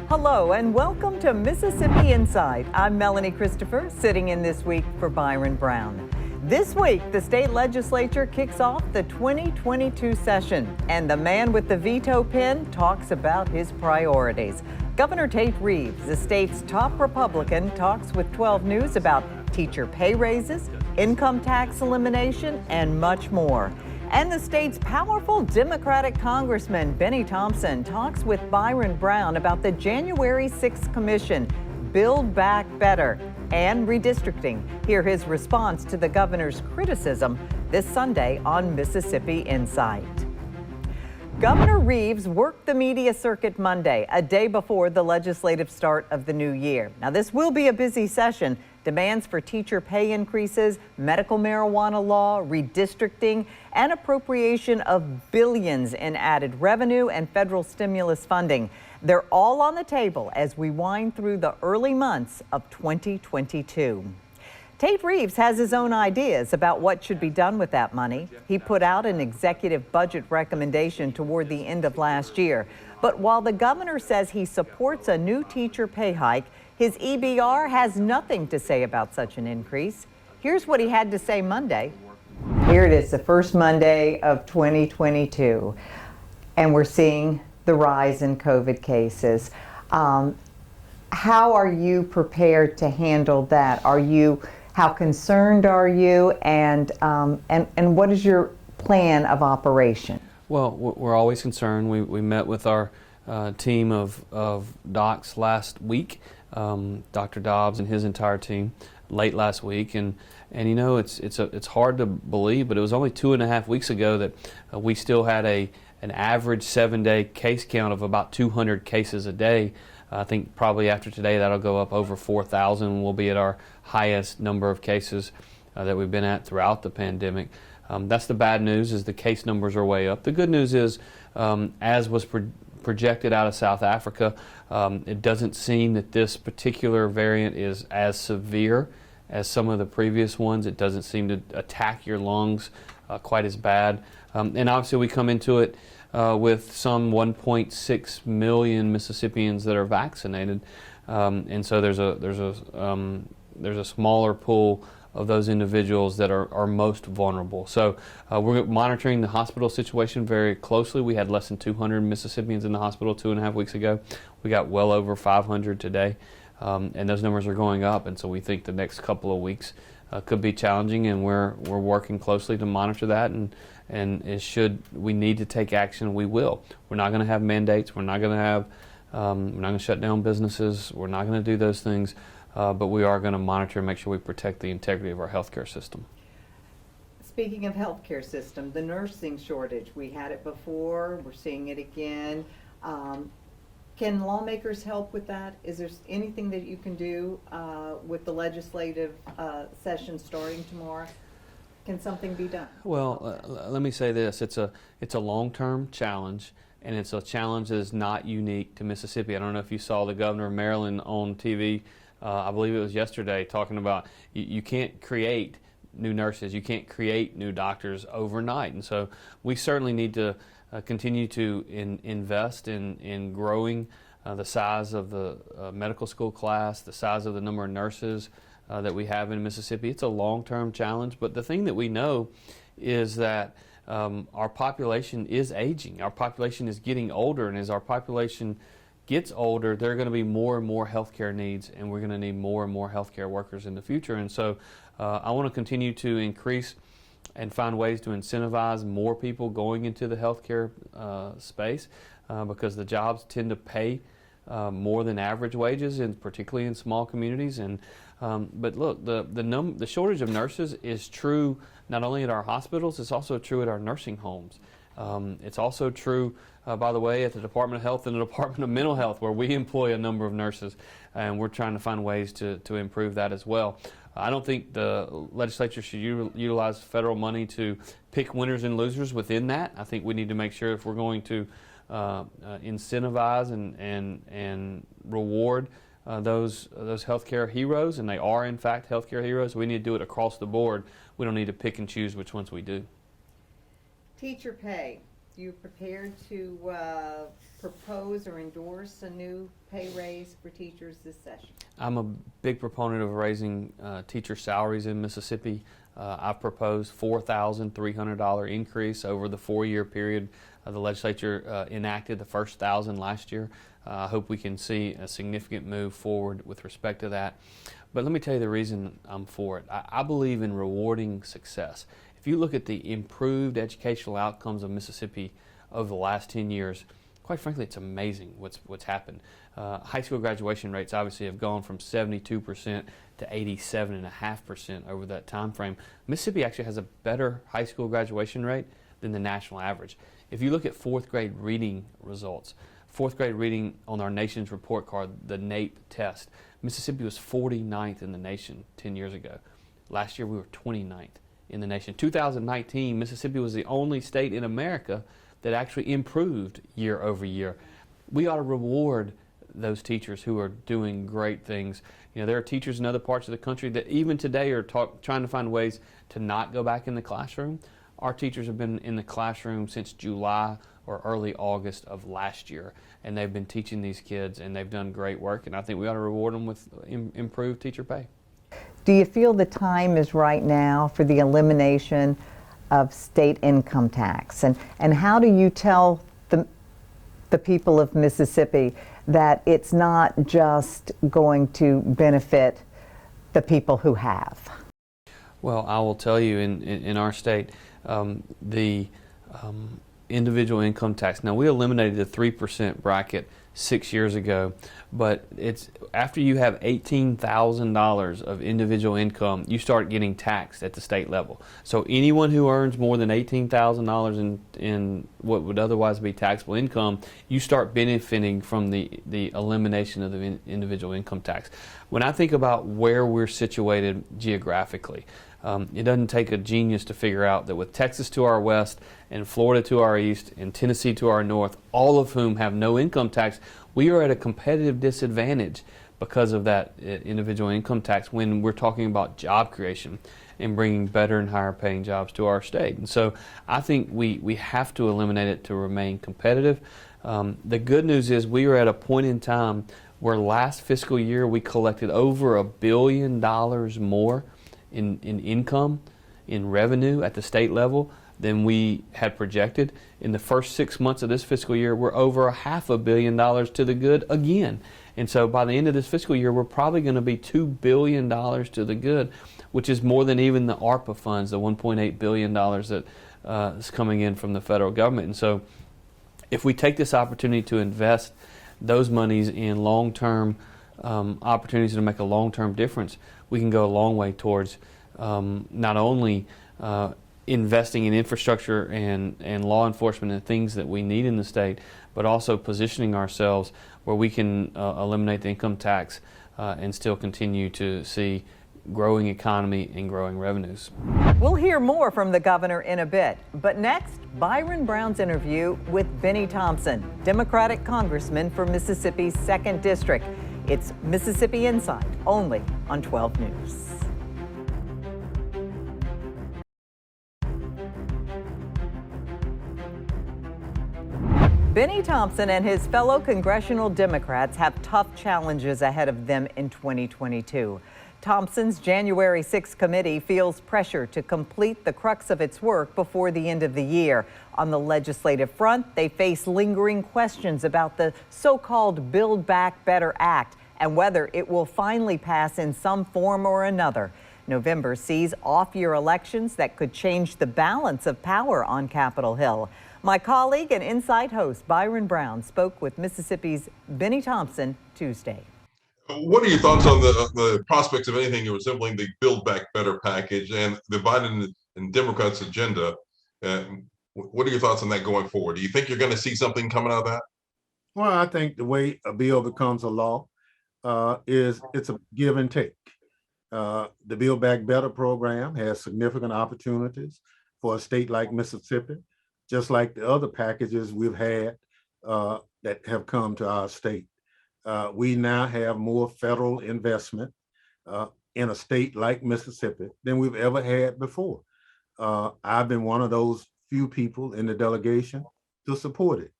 Hello and welcome to Mississippi Insight. I'm Melanie Christopher, sitting in this week for Byron Brown. This week, the state legislature kicks off the 2022 session, and the man with the veto pen talks about his priorities. Governor Tate Reeves, the state's top Republican, talks with 12 News about teacher pay raises, income tax elimination, and much more. And the state's powerful Democratic Congressman Bennie Thompson talks with Byron Brown about the January 6th Commission, Build Back Better, and redistricting. Hear his response to the governor's criticism this Sunday on Mississippi Insight. Governor Reeves worked the media circuit Monday, a day before the legislative start of the new year. Now, this will be a busy session. Demands for teacher pay increases, medical marijuana law, redistricting, and appropriation of billions in added revenue and federal stimulus funding. They're all on the table as we wind through the early months of 2022. Tate Reeves has his own ideas about what should be done with that money. He put out an executive budget recommendation toward the end of last year. But while the governor says he supports a new teacher pay hike, his EBR has nothing to say about such an increase. Here's what he had to say Monday. Here it is, the first Monday of 2022, and we're seeing the rise in COVID cases. How are you prepared to handle that? How concerned are you, and what is your plan of operation? Well, we're always concerned. We met with our team of docs last week, Dr. Dobbs and his entire team, late last week, and you know it's hard to believe, but it was only 2.5 weeks ago that we still had an average 7-day case count of about 200 cases a day. I think probably after today that'll go up over 4,000. We'll be at our highest number of cases that we've been at throughout the pandemic. That's the bad news, is the case numbers are way up. The good news is, as was projected out of South Africa, it doesn't seem that this particular variant is as severe as some of the previous ones. It doesn't seem to attack your lungs quite as bad. And obviously we come into it with some 1.6 million Mississippians that are vaccinated, and so there's a smaller pool of those individuals that are most vulnerable. So we're monitoring the hospital situation very closely. We had less than 200 Mississippians in the hospital 2.5 weeks ago. We got well over 500 today, and those numbers are going up. And so we think the next couple of weeks could be challenging, and we're working closely to monitor that. And should we need to take action, we will. We're not going to have mandates. We're not going to shut down businesses. We're not going to do those things. But we are going to monitor and make sure we protect the integrity of our healthcare system. Speaking of healthcare system, the nursing shortage, we had it before, we're seeing it again. Can lawmakers help with that? Is there anything that you can do with the legislative session starting tomorrow? Can something be done? Well, let me say this. It's a long-term challenge, and it's a challenge that is not unique to Mississippi. I don't know if you saw the governor of Maryland on TV, I believe it was yesterday, talking about you can't create new nurses, you can't create new doctors overnight. And so we certainly need to continue to invest in growing the size of the medical school class, the size of the number of nurses that we have in Mississippi. It's a long-term challenge, but the thing that we know is that our population is aging. Our population is getting older, and as our population gets older, there are going to be more and more healthcare needs, and we're going to need more and more healthcare workers in the future. And so I want to continue to increase and find ways to incentivize more people going into the healthcare space because the jobs tend to pay more than average wages, and particularly in small communities. And but look, the shortage of nurses is true not only at our hospitals, it's also true at our nursing homes. It's also true, by the way, at the Department of Health and the Department of Mental Health, where we employ a number of nurses, and we're trying to find ways to improve that as well. I don't think the legislature should utilize federal money to pick winners and losers within that. I think we need to make sure, if we're going to incentivize and reward those healthcare heroes, and they are in fact healthcare heroes, we need to do it across the board. We don't need to pick and choose which ones we do. Teacher pay. you prepared to propose or endorse a new pay raise for teachers this session? I'm a big proponent of raising teacher salaries in Mississippi. I've proposed $4,300 increase over the 4-year period. The legislature enacted the first 1,000 last year. I hope we can see a significant move forward with respect to that. But let me tell you the reason I'm for it. I believe in rewarding success. If you look at the improved educational outcomes of Mississippi over the last 10 years, quite frankly, it's amazing what's happened. High school graduation rates obviously have gone from 72% to 87.5% over that time frame. Mississippi actually has a better high school graduation rate than the national average. If you look at 4th grade reading results, 4th grade reading on our nation's report card, the NAEP test, Mississippi was 49th in the nation 10 years ago. Last year we were 29th in the nation. 2019, Mississippi was the only state in America that actually improved year over year. We ought to reward those teachers who are doing great things. You know, there are teachers in other parts of the country that even today are trying to find ways to not go back in the classroom. Our teachers have been in the classroom since July or early August of last year, and they've been teaching these kids, and they've done great work, and I think we ought to reward them with improved teacher pay. Do you feel the time is right now for the elimination of state income tax? And how do you tell the people of Mississippi that it's not just going to benefit the people who have? Well, I will tell you, in our state, the individual income tax. Now, we eliminated the 3% bracket 6 years ago, but it's after you have $18,000 of individual income, you start getting taxed at the state level. So anyone who earns more than $18,000 in what would otherwise be taxable income, you start benefiting from the elimination of the individual income tax. When I think about where we're situated geographically, it doesn't take a genius to figure out that with Texas to our west and Florida to our east and Tennessee to our north, all of whom have no income tax, we are at a competitive disadvantage because of that individual income tax when we're talking about job creation and bringing better and higher paying jobs to our state. And so I think we have to eliminate it to remain competitive. The good news is we are at a point in time where last fiscal year we collected over $1 billion more in income, in revenue at the state level than we had projected. In the first 6 months of this fiscal year, we're over $500 million to the good again. And so by the end of this fiscal year, we're probably going to be $2 billion to the good, which is more than even the ARPA funds, the $1.8 billion that is coming in from the federal government. And so if we take this opportunity to invest those monies in long-term opportunities to make a long-term difference, we can go a long way towards not only investing in infrastructure and law enforcement and things that we need in the state, but also positioning ourselves where we can eliminate the income tax and still continue to see growing economy and growing revenues. We'll hear more from the governor in a bit, but next, Byron Brown's interview with Bennie Thompson, Democratic congressman for Mississippi's 2nd District. It's Mississippi Insight, only on 12 News. Bennie Thompson and his fellow congressional Democrats have tough challenges ahead of them in 2022. Thompson's January 6 committee feels pressure to complete the crux of its work before the end of the year. On the legislative front, they face lingering questions about the so-called Build Back Better Act and whether it will finally pass in some form or another. November sees off-year elections that could change the balance of power on Capitol Hill. My colleague and Insight host Byron Brown spoke with Mississippi's Bennie Thompson Tuesday. What are your thoughts on the prospects of anything resembling the Build Back Better package and the Biden and Democrats' agenda? What are your thoughts on that going forward? Do you think you're going to see something coming out of that? Well, I think the way a bill becomes a law is it's a give and take. The Build Back Better program has significant opportunities for a state like Mississippi, just like the other packages we've had that have come to our state. We now have more federal investment in a state like Mississippi than we've ever had before. I've been one of those few people in the delegation to support it.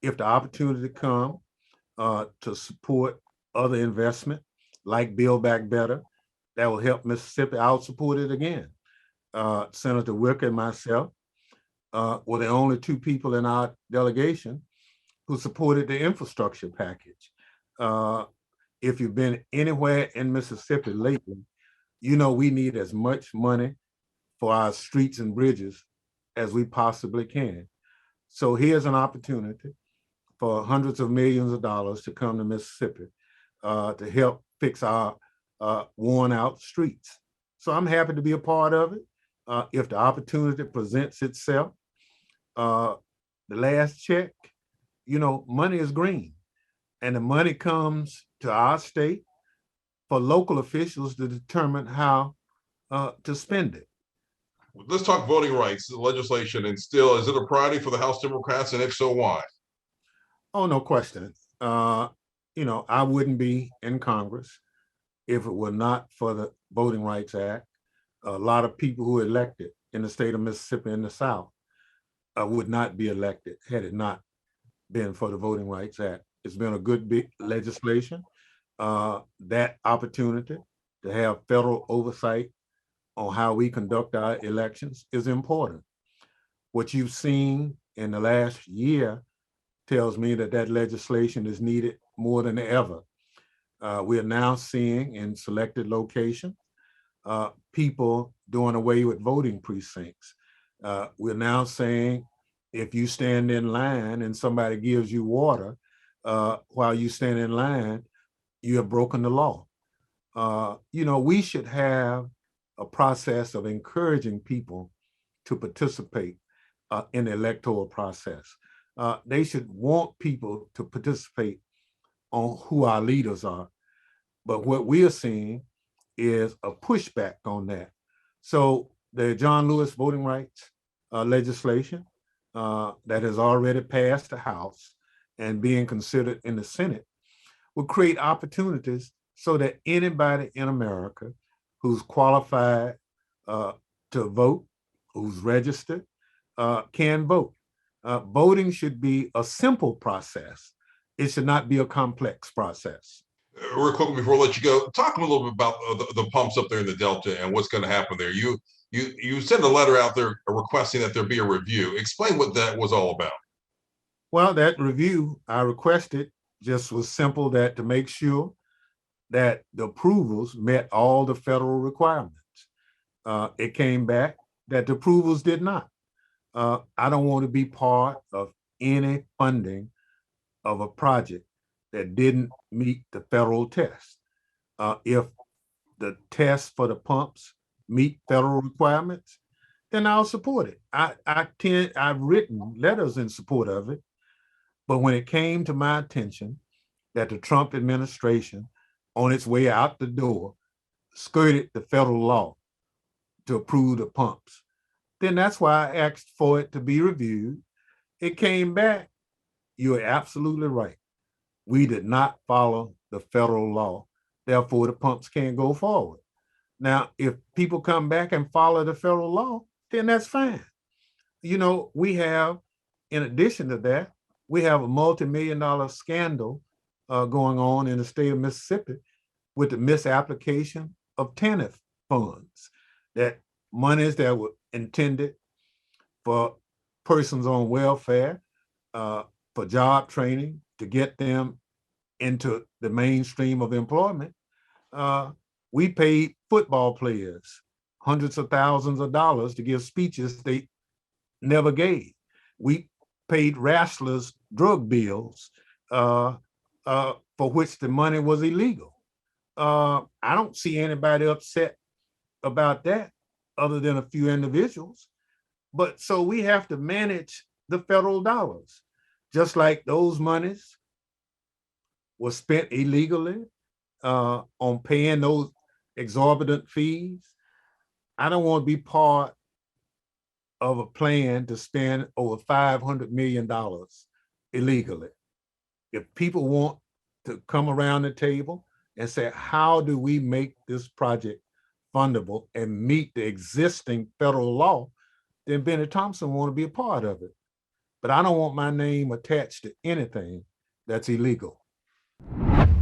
If the opportunity come to support other investment like Build Back Better, that will help Mississippi, I'll support it again. Senator Wicker and myself were the only two people in our delegation who supported the infrastructure package. If you've been anywhere in Mississippi lately, you know we need as much money for our streets and bridges as we possibly can. So here's an opportunity for hundreds of millions of dollars to come to Mississippi to help fix our worn out streets. So I'm happy to be a part of it. If the opportunity presents itself, the last check, you know, money is green, and the money comes to our state for local officials to determine how to spend it. Let's talk voting rights legislation, and still, is it a priority for the House Democrats, and if so, why? Oh, no question. You know, I wouldn't be in Congress if it were not for the Voting Rights Act. A lot of people who are elected in the state of Mississippi in the South would not be elected had it not been for the Voting Rights Act. It's been a good big legislation. That opportunity to have federal oversight on how we conduct our elections is important. What you've seen in the last year tells me that that legislation is needed more than ever. We are now seeing in selected locations people doing away with voting precincts. We're now saying if you stand in line and somebody gives you water while you stand in line, you have broken the law. You know, we should have a process of encouraging people to participate in the electoral process. They should want people to participate on who our leaders are. But what we are seeing is a pushback on that. So the John Lewis voting rights legislation that has already passed the House and being considered in the Senate will create opportunities so that anybody in America who's qualified to vote, who's registered, can vote. Voting should be a simple process. It should not be a complex process. Real quick before I let you go, talk a little bit about the pumps up there in the Delta and what's going to happen there. You sent a letter out there requesting that there be a review. Explain what that was all about. Well, that review I requested just was simple, that to make sure that the approvals met all the federal requirements. It came back that the approvals did not. I don't want to be part of any funding of a project that didn't meet the federal test. If the tests for the pumps meet federal requirements, then I'll support it. I've written letters in support of it, but when it came to my attention that the Trump administration on its way out the door skirted the federal law to approve the pumps, then that's why I asked for it to be reviewed. It came back. You're absolutely right. We did not follow the federal law. Therefore, the pumps can't go forward. Now, if people come back and follow the federal law, then that's fine. You know, we have, in addition to that, we have a multi-million-dollar scandal going on in the state of Mississippi with the misapplication of TANF funds, that monies that were intended for persons on welfare, for job training, to get them into the mainstream of employment. We paid football players hundreds of thousands of dollars to give speeches they never gave. We paid wrestlers drug bills for which the money was illegal. I don't see anybody upset about that other than a few individuals. But so we have to manage the federal dollars, just like those monies were spent illegally on paying those exorbitant fees. I don't want to be part of a plan to spend over $500 million illegally. If people want to come around the table and say, how do we make this project fundable and meet the existing federal law, then Bennie Thompson want to be a part of it. but I don't want my name attached to anything that's illegal.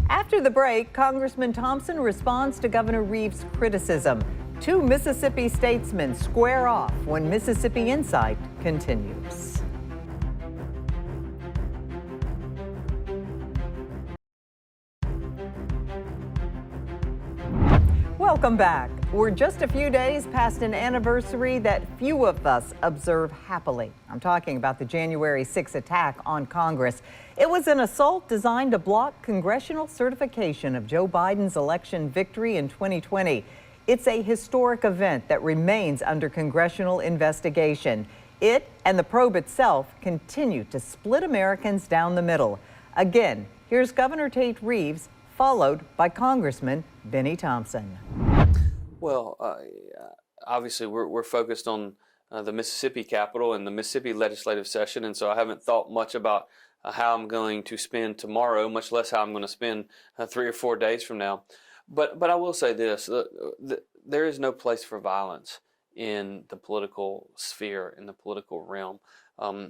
After the break, Congressman Thompson responds to Governor Reeves' criticism. Two Mississippi statesmen square off when Mississippi Insight continues. Welcome back. We're just a few days past an anniversary that few of us observe happily. I'm talking about the January 6 attack on Congress. It was an assault designed to block congressional certification of Joe Biden's election victory in 2020. It's a historic event that remains under congressional investigation. It and the probe itself continue to split Americans down the middle. Again, here's Governor Tate Reeves, followed by Congressman Bennie Thompson. Well, obviously we're focused on the Mississippi Capitol and the Mississippi legislative session, and so I haven't thought much about how I'm going to spend tomorrow, much less how I'm going to spend 3 or 4 days from now. But I will say this, there is no place for violence in the political sphere, in the political realm.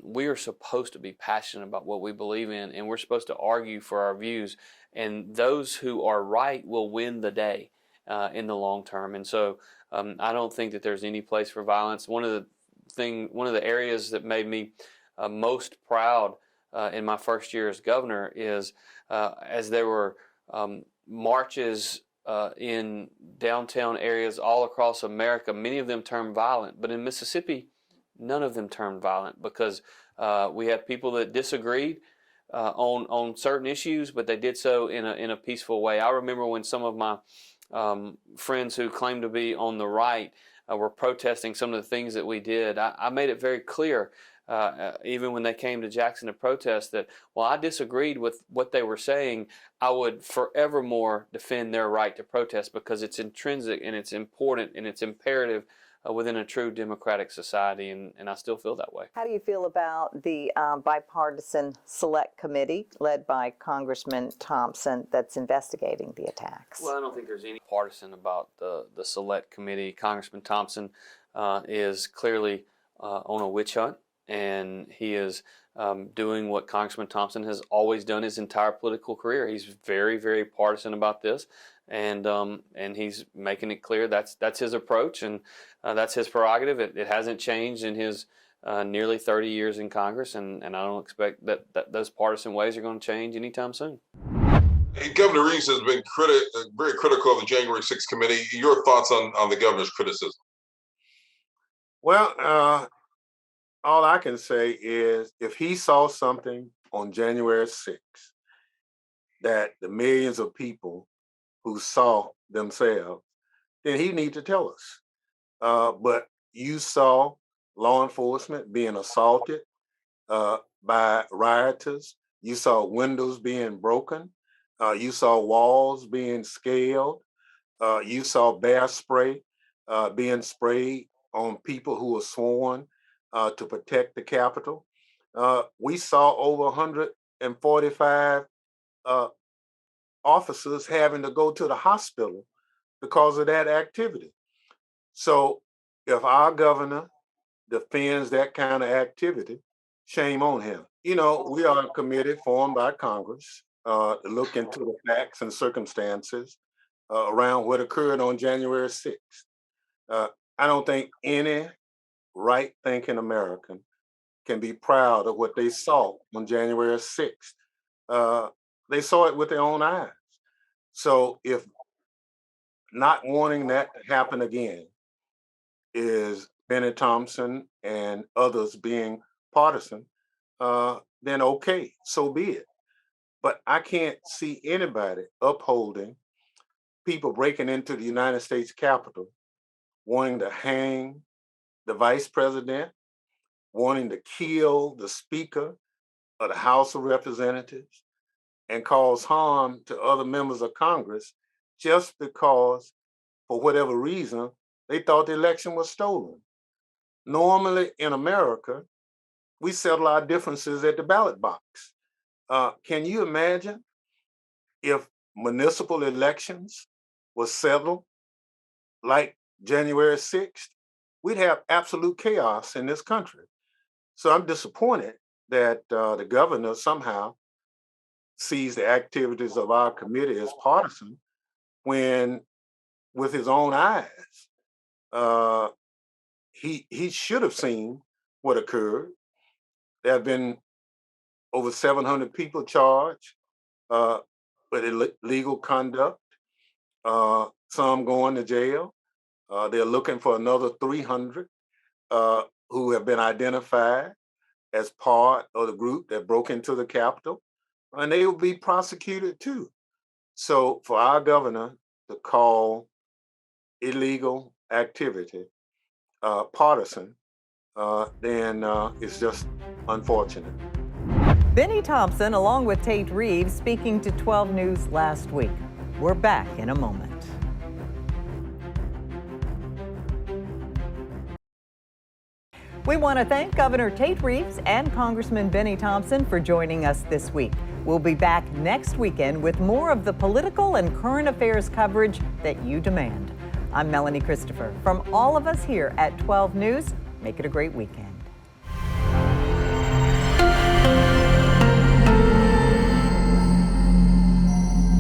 We are supposed to be passionate about what we believe in, and we're supposed to argue for our views, and those who are right will win the day in the long term. And so I don't think that there's any place for violence. One of the areas that made me most proud in my first year as governor is as there were marches in downtown areas all across America. Many of them turned violent, but in Mississippi, none of them turned violent because we had people that disagreed on certain issues, but they did so in a peaceful way. I remember when some of my friends who claimed to be on the right were protesting some of the things that we did. I made it very clear, even when they came to Jackson to protest, that while I disagreed with what they were saying, I would forevermore defend their right to protest because it's intrinsic and it's important and it's imperative within a true democratic society, and I still feel that way. How do you feel about the bipartisan select committee led by Congressman Thompson that's investigating the attacks? Well, I don't think there's any partisan about the select committee. Congressman Thompson is clearly on a witch hunt, and he is doing what Congressman Thompson has always done his entire political career. He's very, very partisan about this, and he's making it clear that's his approach, and that's his prerogative. It hasn't changed in his nearly 30 years in Congress, and I don't expect that those partisan ways are going to change anytime soon. Governor Reeves has been very critical of the January 6th committee. Your thoughts on the governor's criticism? Well, all I can say is if he saw something on January 6th that the millions of people who saw themselves, then he need to tell us. But you saw law enforcement being assaulted by rioters. You saw windows being broken. You saw walls being scaled. You saw bear spray being sprayed on people who were sworn to protect the Capitol. We saw over 145 officers having to go to the hospital because of that activity. So if our governor defends that kind of activity, shame on him. You know, we are a committee formed by Congress to look into the facts and circumstances around what occurred on January 6th. I don't think any right-thinking American can be proud of what they saw on January 6th. They saw it with their own eyes. So if not wanting that to happen again is Bennie Thompson and others being partisan, then okay, so be it. But I can't see anybody upholding people breaking into the United States Capitol, wanting to hang the vice president, wanting to kill the Speaker of the House of Representatives, and cause harm to other members of Congress just because, for whatever reason, they thought the election was stolen. Normally in America, we settle our differences at the ballot box. Can you imagine if municipal elections were settled like January 6th? We'd have absolute chaos in this country. So I'm disappointed that the governor somehow sees the activities of our committee as partisan when, with his own eyes, he should have seen what occurred. There have been over 700 people charged with illegal conduct, some going to jail. They're looking for another 300 who have been identified as part of the group that broke into the Capitol, and they will be prosecuted too. So for our governor to call illegal activity partisan, then it's just unfortunate. Bennie Thompson, along with Tate Reeves, speaking to 12 News last week. We're back in a moment. We want to thank Governor Tate Reeves and Congressman Bennie Thompson for joining us this week. We'll be back next weekend with more of the political and current affairs coverage that you demand. I'm Melanie Christopher. From all of us here at 12 News, make it a great weekend.